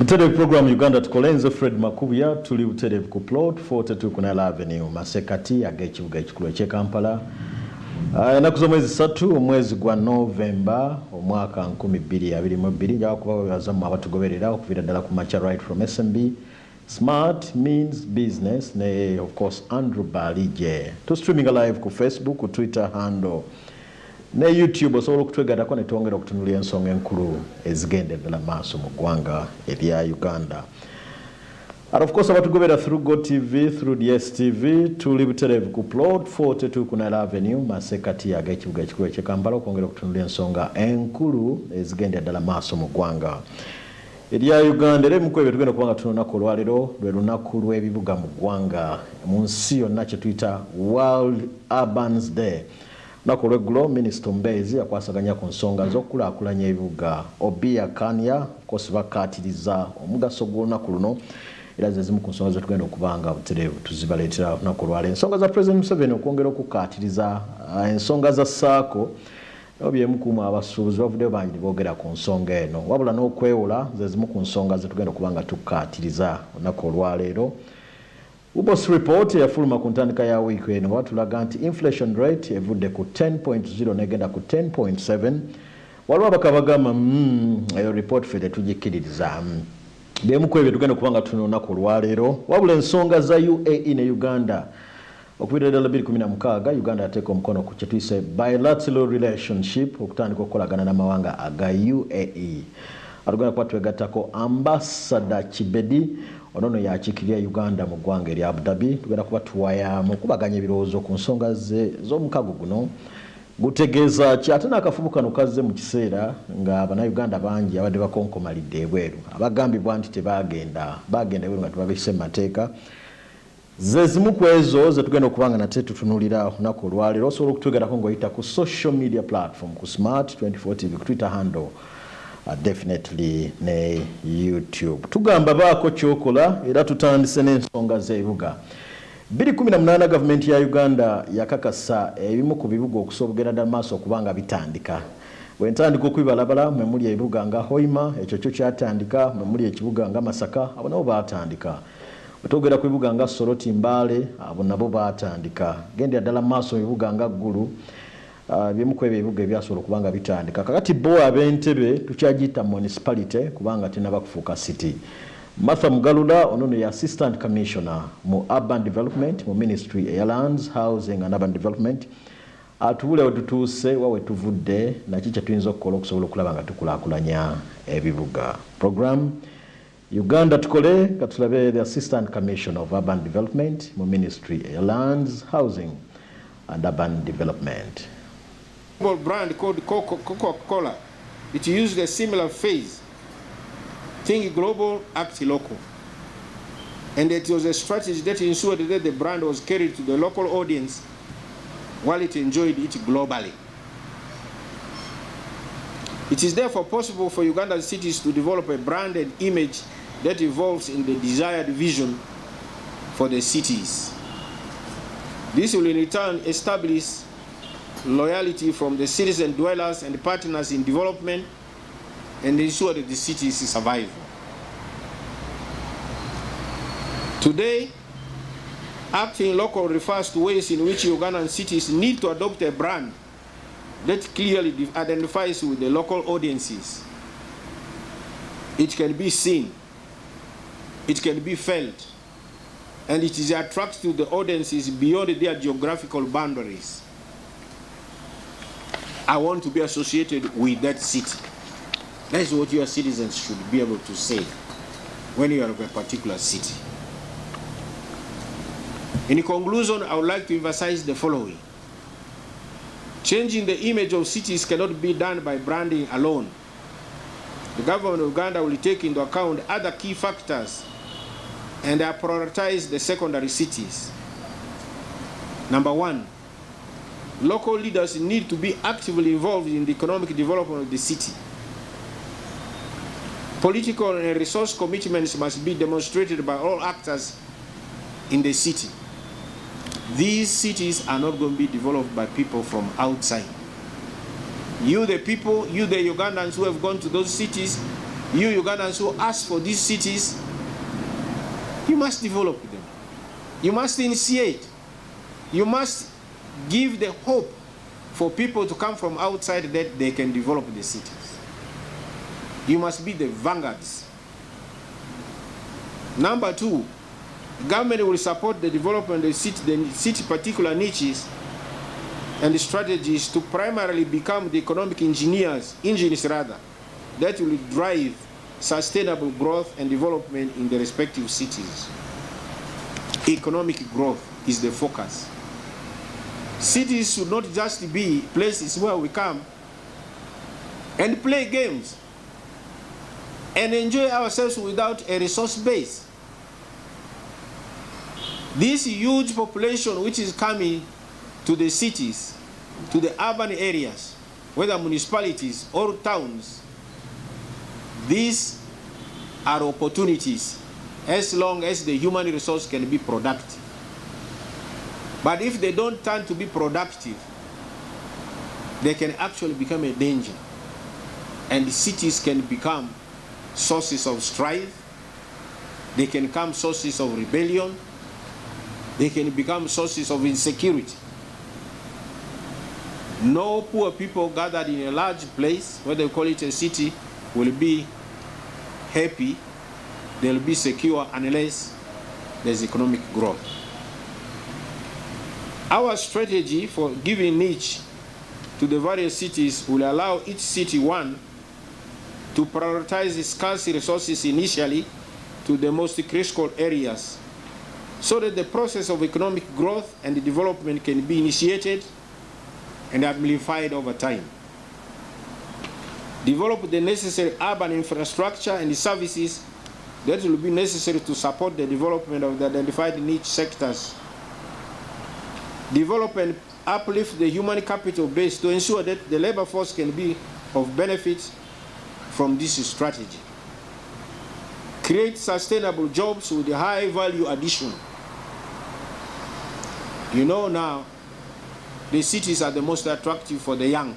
Buterevu program Uganda Tukole Fred Makubya tuli buterevu ku plot 42 Kunala Avenue masekati ag'ekibuga ekikulu eky'e Kampala. Ennaku z'omwezi 3 omwezi gwa November omwaka 2022 njaga kubaweereza mu abatugoberera okuviira ddala ku macha right from SMB Smart means business ne of course Andrew Balije to streaming live ku Facebook ku Twitter handle ne YouTube osobola okutwegattako ne twongera okutunuulira ensonga enkulu ezigenda ddala maaso mu ggwanga erya Uganda. And of course abatugobera through Go TV, through DSTV, tuli buterevu ku plot 42 Kunala Avenue masekati ag'ekibuga ekikulu eky'e Kampala okwongera okutunuulira ensonga enkulu ezigenda ddala maaso mu ggwanga erya Uganda. Era ebimu ku ebyo tugenda kubanga tunoonako olwaleero lwe lunaku lw'ebibuga mu ggwanga mu nsi yonna kye tuyita World Urbans Day. Nako lweggulo Minisita Mbezi akwasaganya ku nsonga z'okulaakulanya ebibuga Obia Kanya kosi bakkaatiriza omugaso gw'olunaku luno era ze zimu ku nsonga ze tugenda okubanga buterevu tuzibaleetera olunaku lwaleero. Ensonga za President Museveni okwongera okukkaatiriza ensonga za SACCO byemu kumu abasuubuzi bavuddeyo bangi boogera ku nsonga eno wabula n'okwewola ze zimu ku nsonga ze tugenda okubanga tukkaatiriza olunaku olwaleero. Ubos report yafuluma ku ntandika ya wiiki eno watulaga nti inflation rate evudde ku 10.0 negenda ku 10.7. Waliwo abakabagamba eyo report ffe tetugikkiririza. Byemu ku ebyo tugenda kubanga tuno olunaku olwaleero wabula ensonga za UAE ne Uganda okuviira ddala 2016 Uganda yateeka omukono ku kye tuyise bilateral relationship okutandika okukolagana n'amawanga aga UAE. Atugenda kuba twegattako Ambassador Kibedi ono yakiikirira Uganda mu ggwanga erya Abu Dhabi. Tugenda kuba tuwayamu kubaganya ebirowoozo ku nsonga z'omukago guno gutegeeza ki ate n'akafubu kano kazze mu kiseera nga bannayuganda bangi abadde bakonkomalidde ebweru abagambibwa nti bagenda ebweru nga tebabisse mu mateeka. Ze zimu ku ezo ze tugenda okubanga nate tutunuulira olunaku olwaleero. Osobola okutwegerako ng'oyita ku social media platform ku Smart24 TV ku Twitter handle definitely ne YouTube. Tugamba baako kyokola era tutandise n'ensonga z'ebibuga. 2018 gavumenti ya Uganda yakakasa ebimu ku bibuga okusobogera ddala maaso okubanga bitandika. Bwentandika okwibalabala mwe muli ebibuga nga Hoima ekyo kyo kyatandika, mwe muli ekibuga nga Masaka abo nabo baatandika. Bwetwogera ku bibuga nga Soroti Mbale abo nabo baatandika. Gendera ddala maaso ebibuga nga Ggulu bimu ku ebyo ebibuga ebyasobola okubanga bitandika. Kakati bo ab'Entebbe tukyagiyita municipality kubanga tenaba kufuuka city. Martha Mugalula ono ye Assistant Commissioner mu Urban Development mu Ministry eya Lands, Housing and Urban Development. Atuule wetutuuse wawe tuvudde naki kye tuyinza okukola okusobola okulaba nga tukulaakulanya ebibuga. Program Uganda Tukole katulabe the Assistant Commissioner of Urban Development mu Ministry eya Lands, Housing and Urban Development. Brand called Coca-Cola, it used a similar phrase, think global, act local. And it was a strategy that ensured that the brand was carried to the local audience while it enjoyed it globally. It is therefore possible for Ugandan cities to develop a brand and image that evolves in the desired vision for the cities. This will in turn establish loyalty from the citizen dwellers and partners in development and ensure that the cities survive. Today, acting local refers to ways in which Ugandan cities need to adopt a brand that clearly identifies with the local audiences. It can be seen, it can be felt, and it is attractive to the audiences beyond their geographical boundaries. I want to be associated with that city. That is what your citizens should be able to say when you are of a particular city. In conclusion, I would like to emphasize the following. Changing the image of cities cannot be done by branding alone. The government of Uganda will take into account other key factors and prioritize the secondary cities. Number one, local leaders need to be actively involved in the economic development of the city. Political and resource commitments must be demonstrated by all actors in the city. These cities are not going to be developed by people from outside. You, the people, you, the Ugandans who have gone to those cities, You Ugandans who ask for these cities, you must develop them. You must initiate. You must give the hope for people to come from outside that they can develop the cities. You must be the vanguards. Number two, the government will support the development of the city particular niches and the strategies to primarily become the economic engines that will drive sustainable growth and development in the respective cities. Economic growth is the focus. Cities should not just be places where we come and play games and enjoy ourselves without a resource base. This huge population which is coming to the cities, to the urban areas, whether municipalities or towns, these are opportunities as long as the human resource can be productive. But if they don't turn to be productive, they can actually become a danger. And the cities can become sources of strife. They can become sources of rebellion. They can become sources of insecurity. No poor people gathered in a large place, whether they call it a city, will be happy. They'll be secure unless there's economic growth. Our strategy for giving niche to the various cities will allow each city, one, to prioritize its scarce resources initially to the most critical areas, so that the process of economic growth and development can be initiated and amplified over time. Develop the necessary urban infrastructure and the services that will be necessary to support the development of the identified niche sectors. Develop and uplift the human capital base to ensure that the labor force can be of benefit from this strategy. Create sustainable jobs with a high value addition. You know now, the cities are the most attractive for the young.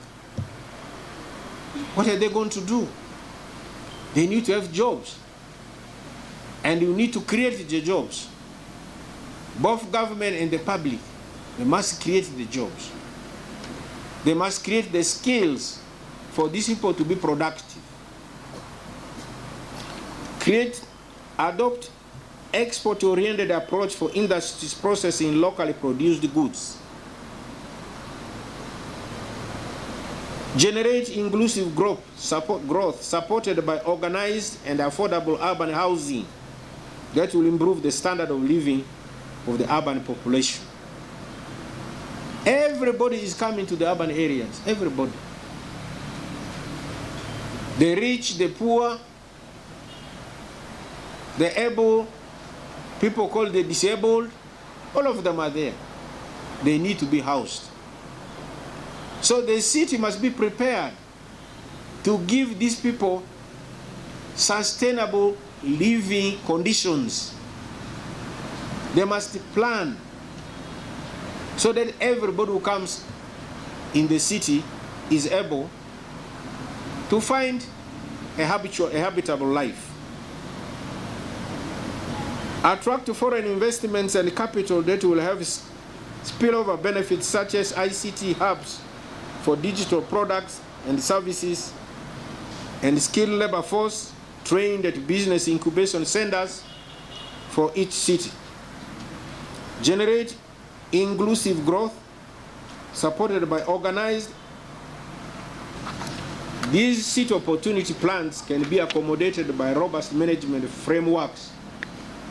What are they going to do? They need to have jobs. And you need to create the jobs. Both government and the public, they must create the jobs. They must create the skills for these people to be productive. Adopt export-oriented approach for industries processing locally produced goods. Generate inclusive growth supported by organized and affordable urban housing that will improve the standard of living of the urban population. Everybody is coming to the urban areas, everybody. The rich, the poor, the able, people called the disabled, all of them are there. They need to be housed. So the city must be prepared to give these people sustainable living conditions. They must plan so that everybody who comes in the city is able to find a habitable life. Attract foreign investments and capital that will have spillover benefits such as ICT hubs for digital products and services, and skilled labor force trained at business incubation centers for each city. Generate inclusive growth supported by organized. These city opportunity plans can be accommodated by robust management frameworks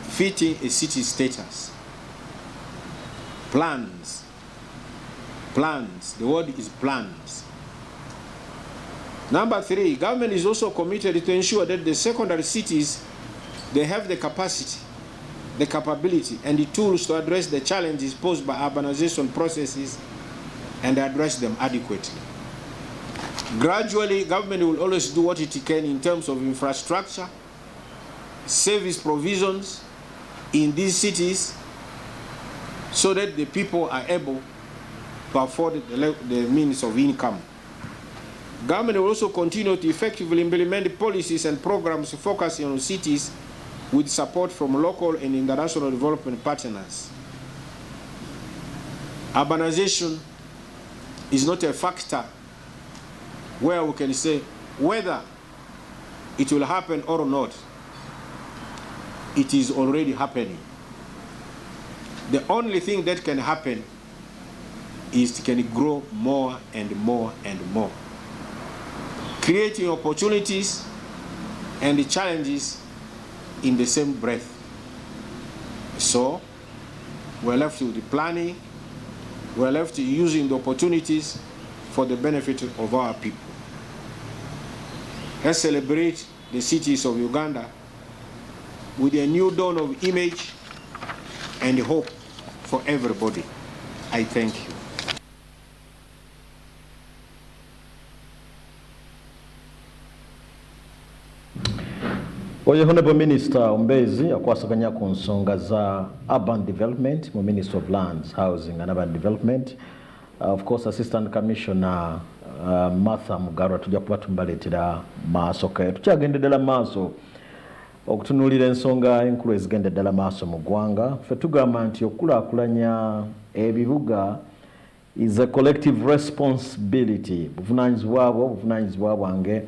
fitting a city status. Plans. Plans. The word is plans. Number 3, government is also committed to ensure that the secondary cities, they have the capacity, the capability, and the tools to address the challenges posed by urbanization processes and address them adequately. Gradually, government will always do what it can in terms of infrastructure, service provisions in these cities, so that the people are able to afford the means of income. Government will also continue to effectively implement policies and programs focusing on cities with support from local and international development partners. Urbanization is not a factor where we can say whether it will happen or not. It is already happening. The only thing that can happen is it can grow more and more and more, creating opportunities and challenges in the same breath. So we're left with the planning, we're left using the opportunities for the benefit of our people. Let's celebrate the cities of Uganda with a new dawn of image and hope for everybody. I thank you. Honorable Minister Ombezi akwasaganya ku nsonga za urban development mu Minister of Lands, Housing and Urban Development. Of course, Assistant Commissioner Martha Mugarwa tujja kuba tumbaletera maaso ke tukyagendedela maaso okutunulira ensonga enkulu ezigendedela maaso mu ggwanga. Ffe tugamba nti okulaakulanya ebibuga is a collective responsibility. Buvunanyizibwa bwange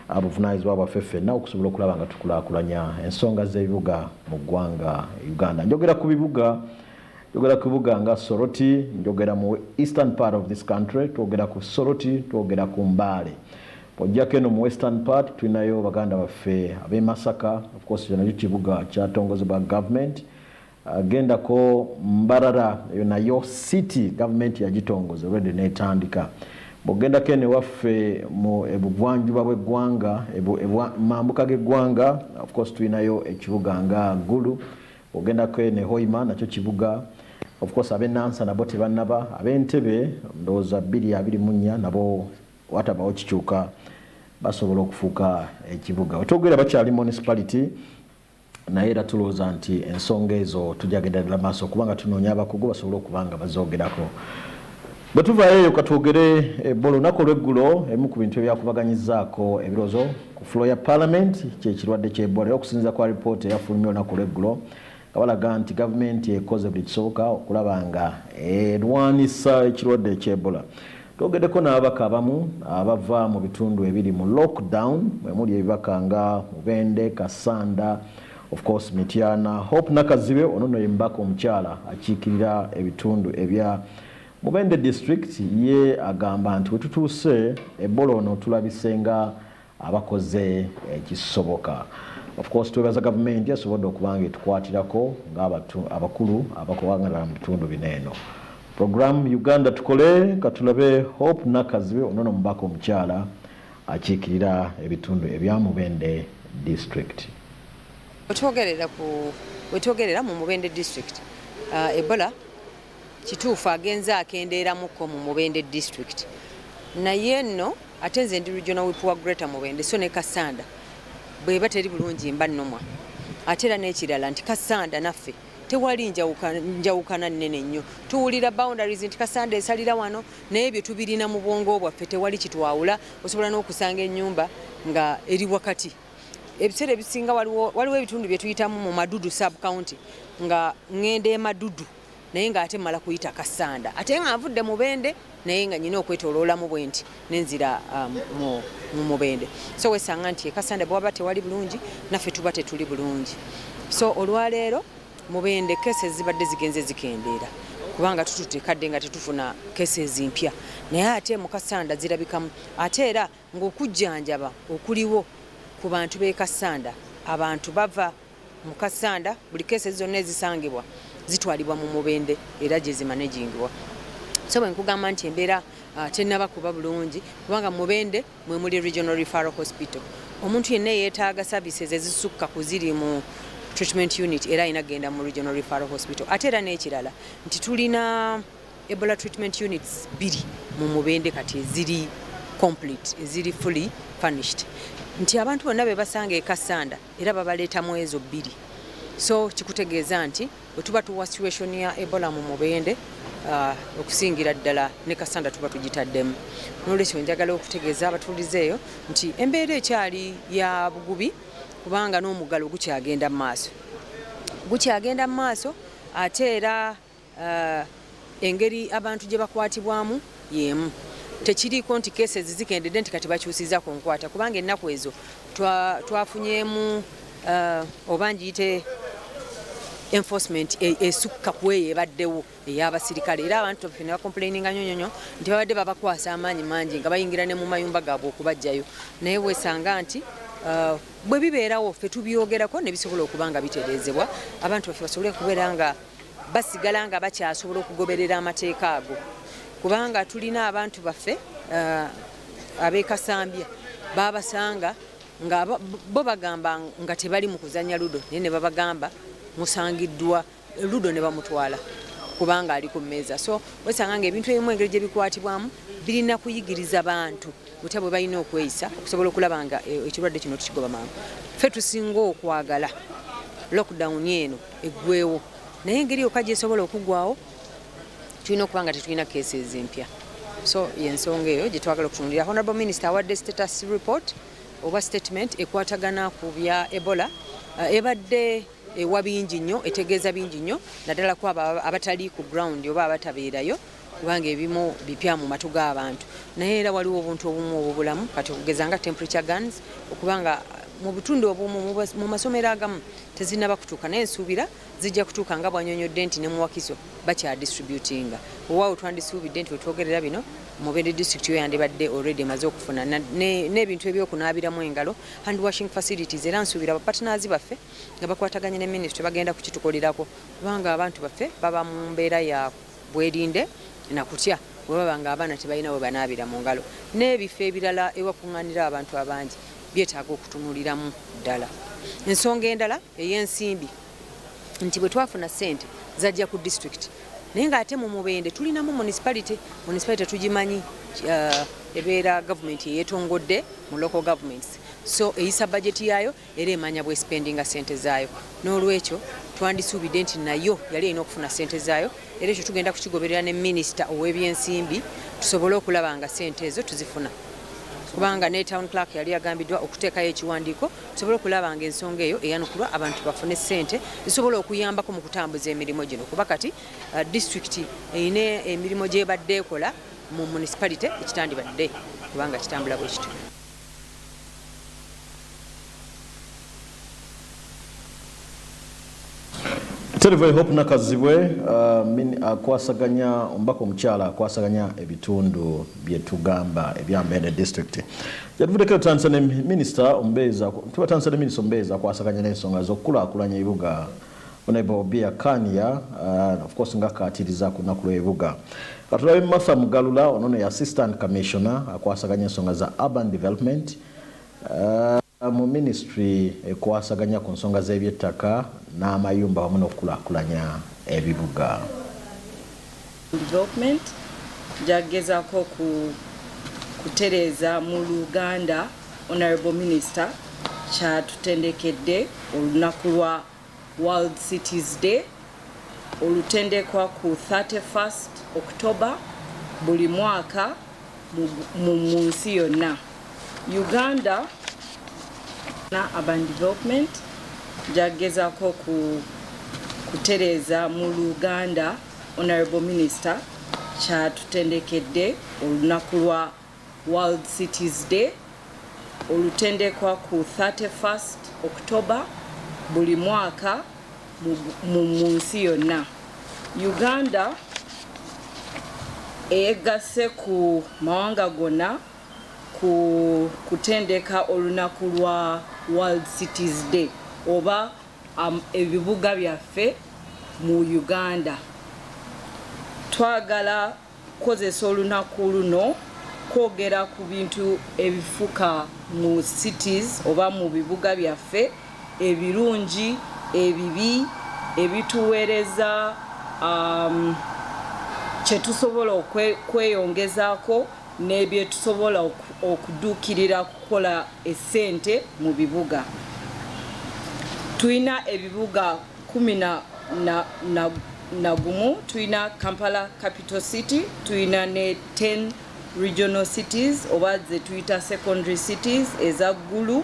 abuvunanyizibwa bwaffe ffenna okusobola okulaba nga tukulaakulanya ensonga z'ebibuga mu ggwanga Uganda. Njogera ku bibuga nga Soroti, njogera mu eastern part of this country, twogera ku Soroti, twogera ku Mbale. Pojjako eno mu western part tulinayo baganda baffe ab'e Masaka, of course nakyo kibuga kyatongozebwa government. Gendako Mbarara, eyo nayo city government yagitongoza already netandika. Bogenda kene waffe mu ebugwanjuba bw'eggwanga, mambuka g'eggwanga, of course tulinayo ekibuga nga Gulu. Bogenda kene Hoima nakyo kibuga. Of course ab'e Nansa nabo tebannaba, ab'Entebbe ndowooza 224 nabo watabawo kikyuka basobola okufuuka ekibuga. Otwogera bakyali municipality naye era tulowooza nti ensonga ezo tujagendera maaso kubanga tunoonya abakugu basobola okubanga bazoogerako. Bwe tuvaayo katwogere olunaku olw'eggulo emu ku bintu ebyakubaganyizaako ebirozo ku floor ya Parliament kyekirwadde ky'Ebola. Okusinziira kwa alipoota eyafulumye olunaku olw'eggulo nga balaga nti gavumenti ekoze buli kisoboka okulaba nga erwanisa ekirwadde ky'Ebola. Twogeddeko n'ababaka abamu abava mu bitundu ebiri mu lockdown, mwemuli ebibaka nga Mubende, Kasanda, of course Mityana. Hope Nakazibe ono nno ye mubaka omukyala akiikirira ebitundu ebya Mubende district, ye agamba nti wetutuuse Ebola ono tulabisenga abakoze ekisoboka. Of course twebaza gavumenti esobodde okubanga etukwatirako ng'abakulu abakuwangalira mu bitundu bineeno. Program Uganda Tukole katulabe Hope Nakazibe ono mubaka omukyala akiikirira ebitundu ebya Mubende district. Wetwogerera mu Mubende district Ebola kituufu agenza akendeeramuko mu Mubende district naye nno ate nze ndi regional whip wa Greater Mubende so ne Kasanda bweba teri bulungi mba nnomwa ate era n'ekirala nti Kasanda naffe tewali njawukana nnene nnyo. Tuwulira boundaries nti Kasanda esalira wano naye bye tubirina mu bwongo bwaffe tewali kitwawula. Osobola n'okusanga ennyumba nga eri wakati. Ebiseera ebisinga waliwo ebitundu bye tuyitamu mu Madudu sub county nga ngende Madudu naye nga ate mala kuyita Kasanda ate nga nvudde Mubende naye nga nyina okwetooloolamu bwe nti nenzira mu Mubende. So wesanga nti Kasanda bwaba tewali bulungi naffe tuba tetuli bulungi. So olwaleero Mubende cases zibadde zigenze zikendeera kubanga tututekadde nga tetufuna cases mpya naye ate mu Kasanda zirabikamu ate era ng'okujjanjaba okuliwo ku bantu b'e Kasanda. Abantu bava mu Kasanda buli cases zonna ezisangibwa zitwalibwa mu Mubende era gye zimanagingibwa. So bwe nkugamba nti embeera tennaba kuba bulungi kubanga Mubende mwe muli Regional Referral Hospital. Omuntu yenna yeetaaga services ezisukka ku ziri mu treatment unit era inagenda mu Regional Referral Hospital. Ate era n'ekirala nti tulina Ebola treatment units 2 mu Mubende kati eziri complete, eziri fully furnished. Nti abantu bonna be basanga e Kasanda era babaleeta mu ezo 2. So kikutegeeza nti bwe tuba tuwa situation ya Ebola mu Mubende okusingira ddala ne kasanda tuba tugitaddemu. N'olwekyo njagala okutegeeza abatuulizeeyo nti embeera ekyali ya bugubi kubanga n'omuggalo gukyagenda mu maaso ate era engeri abantu gye bakwatibwamu y'emu. Tekiriiko nti cases zikendedde nti kati bakyusiza ku nkwata kubanga ennaku ezo twafunyeemu oba ngiyite enforcement esukka ku eyo ebaddewo ey'abasirikale era abantu baffe ne bakomplaininga nnyo nti babadde babakwasa amaanyi mangi nga bayingira ne mu mayumba gaabwe okubajjayo naye weesanga nti bwe bibeerawo ffe tubyogerako ne bisobola okuba nga bitereezebwa abantu baffe basobole kubeera nga basigala nga bakyasobola okugoberera amateeka ago kubanga tulina abantu baffe ab'ekasambya babasanga nga bo bagamba nga tebali mu kuzannya ludo naye ne babagamba musangiddwa ludo ne bamutwala kubanga ali ku mmeeza. So wesanga nga ebintu ebimu engeri gye bikwatibwamu birina kuyigiriza bantu butya bwe balina okweyisa okusobola okulaba nga ekirwadde kino tukigoba mangu. Ffe tusinga okwagala lockdown eno eggweewo naye engeri yokka gyesobola okugwawo tulina okuba nga tetulina cases empya. So yensonga eyo gye twagala okutunulira. Honorable Minister awadde status report oba statement ekwatagana ku bya Ebola ebadde ewa bingi nnyo etegeeza bingi nnyo naddala ku abatali ku ground oba abatabeerayo kubanga ebimu bipya mu matu g'abantu naye era waliwo obuntu obumu obubulamu kati okugeza nga temperature guns okubanga mu butundu obumu mu masomero agamu tezinaba kutuuka naye nsuubira zijja kutuuka nga bwanyonyodde nti ne muwakiso bakya distributinga owaawo twandisuubidde nti wetwogerera bino Mubende district yo yandibadde already emaze okufuna n'ebintu ebyokunaabiramu engalo hand washing facilities era nsuubira bapartners baffe nga bakwataganye ne ministry bagenda kukitukolirako kubanga abantu baffe baba mu mbeera ya bwerinde nakutya bwe baba nga abaana tebalina we banaabira mu ngalo n'ebifo ebirala ewakuŋŋaanira abantu abangi byetaaga okutunuliramu ddala. Ensonga endala ey'ensimbi nti bwe twafuna ssente zajja ku district naye ng'ate mu Mubende tulinamu municipality tugimanyi ebeera gavumenti eyeetongodde mu local governments so eyisa budget yaayo era emanya bwe spendinga ssente zaayo n'olwekyo twandisuubidde nti nayo yali erina okufuna ssente zaayo era ekyo tugenda kukigoberera ne minisita ow'ebyensimbi tusobole okulaba nga ssente ezo tuzifuna kubanga ne town clerk yali yagambiddwa okuteekayo ekiwandiiko tusobole okulaba nga ensonga eyo eyanukulwa abantu bafune ssente zisobola okuyambako mu kutambuza emirimu gino kuba kati district erina emirimu gy'ebadde ekola mu municipality ekitandibadde kubanga kitambula bwe kityo. Televoye Hope Nakazibwe akwasaganya ombaka omukyala akwasaganya ebitundu byetugamba ebyambene district yatuvudeko tutandise ne minister Ombeza akwasaganya n'ensonga z'okukulaakulanya ebibuga Honorable Bia Kania of course nga kaatiriza ku nnaku lw'ebibuga katulabe Martha Mugalula ono ne assistant commissioner akwasaganya ensonga za urban development mu ministry ekwasaganya ku nsonga z'ebyettaka n'amayumba wamu n'okukulaakulanya ebibuga. Development jagezaako kutereeza mu Luganda Honorable Minister kyatutendekedde olunaku lwa World Cities Day olutendekwa ku 31st October buli mwaka mu nsi yonna. Uganda na urban development jagezaako kutereeza mu Luganda Honorable Minister kyatutendekedde olunaku lwa World Cities Day olutendekwa ku 31st October buli mwaka mu nsi yonna. Uganda eyegasse ku mawanga gonna kutendeka olunaku lwa World Cities Day oba ebibuga byaffe mu Uganda. Twagala kukozesa olunaku luno kwogera ku bintu ebifuka mu cities oba mu bibuga byaffe ebirungi ebibi ebituweereza kyetusobola kweyongezaako n'ebyetusobola okuduukirira kukola essente mu bibuga. Tulina ebibuga nagumu tuina Kampala capital city, tuina ne 10 regional cities oba ze tuita secondary cities eza Gulu,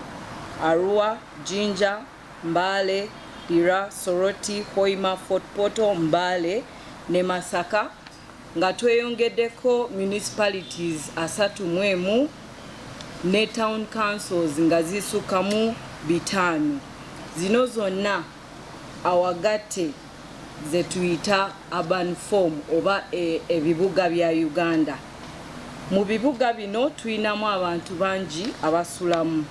Arua, Jinja, Mbale, Lira, Soroti, Hoima, Fort Portal, Mbale ne Masaka nga tweyongeddeko municipalities 31 ne town councils nga zisukamu 5 zino zonna awagatte ze tuyita urban form oba ebibuga bya Uganda. Mu bibuga bino tuyinamu abantu bangi abasulamu.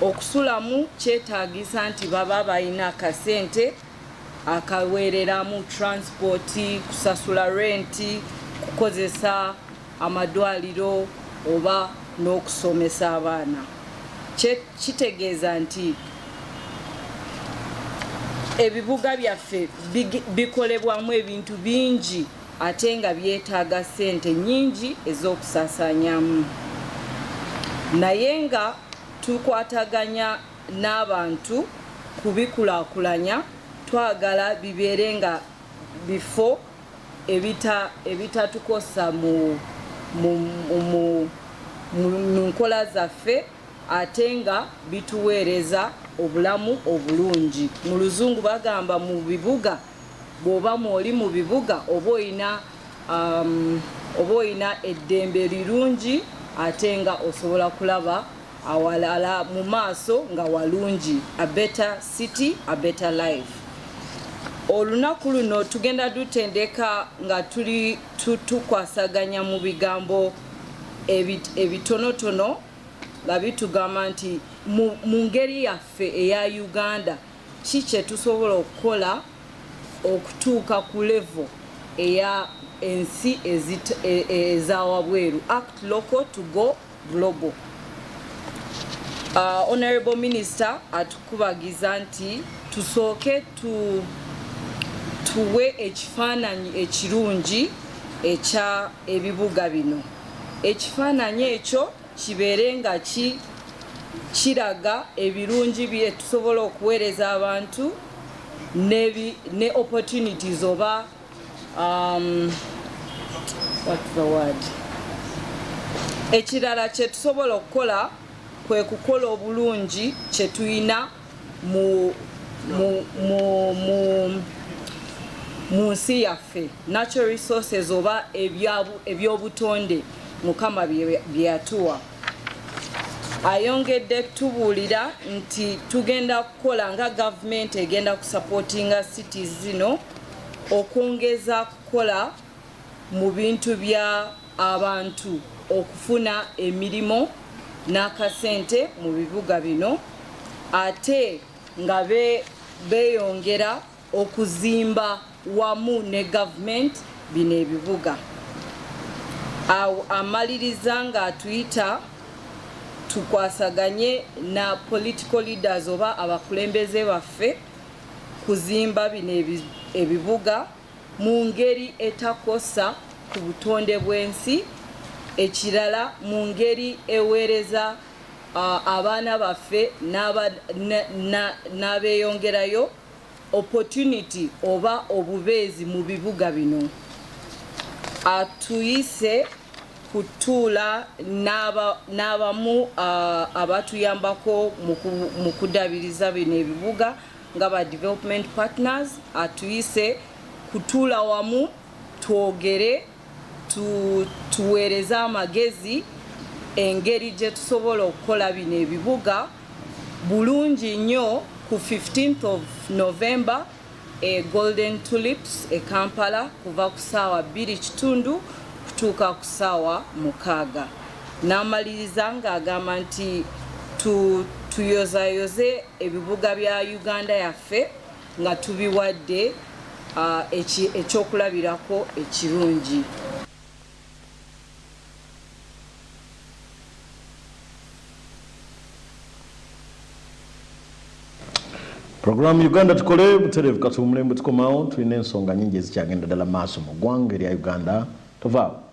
Okusulamu kyetaagisa nti baba balina akasente akaweereramu transporti, kusasula renti, kukozesa amadwaliro oba n'okusomesa abaana. Kitegeeza nti ebibuga byaffe bikolebwamu ebintu bingi ate nga byetaaga ssente nnyingi ez'okusaasaanyamu. Naye nga tukwataganya n'abantu kubikulaakulanya, twagala bibeere nga bifo ebitatukosa mu nkola zaffe ate nga bituweereza obulamu obulungi. Mu luzungu bagamba mu bibuga bw'oba mwoli mu bibuga oba oyina eddembe lirungi ate nga osobola kulaba awalala mu maaso nga walungi. A better city, a better life. Olunaku luno tugenda dutendeka nga tuli tukwasaganya mu bigambo ebitonotono nga bitugamba nti mu ngeri yaffe eya Uganda kiki tusobola okukola okutuuka ku level eya ensi ezawabweru. Act local to go global. Honorable Minister atukubagiza nti tusooke tuwe ekifaananyi ekirungi ekya ebibuga bino. Ekifaananyi ekyo kibeere nga kiraga ebirungi bye tusobola okuweereza abantu ne opportunities oba what's the word, ekirala kye tusobola okukola kwe kukola obulungi kye tuyina mu nsi yaffe, natural resources oba ebyobutonde Mukama bye yatuwa. Ayongedde tubuulira nti tugenda kukola nga government egenda kusupportinga cities zino okwongeza kukola mu bintu bya abantu okufuna emirimu n'akasente mu bibuga bino ate nga beeyongera okuzimba wamu ne government bino ebibuga. Amaliriza nga atuyita tukwasaganye na political leaders oba abakulembeze baffe kuzimba bino ebibuga mu ngeri etakosa ku butonde bw'ensi, ekirala mu ngeri eweereza abaana baffe n'abeeyongerayo opportunity oba obubeezi mu bibuga bino. Atuyise kutuula n'abamu abatuyambako mu kudabiriza bino ebibuga nga ba development partners. Atuyise kutuula wamu twogere tuweereze amagezi engeri gye tusobola okukola bino ebibuga bulungi nnyo. Ku 15th of November Golden Tulips Kampala kuva ku ssaawa 2:30 kutuuka ku ssaawa 6. N'amaliriza ng'agamba nti tuyozayoze ebibuga bya Uganda yaffe nga tubiwadde ekyokulabirako ekirungi. Program Uganda Tukole buterevu kati umulembe tukomawo tulina ensonga nyingi ezikyagenda ddala maaso mu ggwanga erya Uganda. Tovaawo.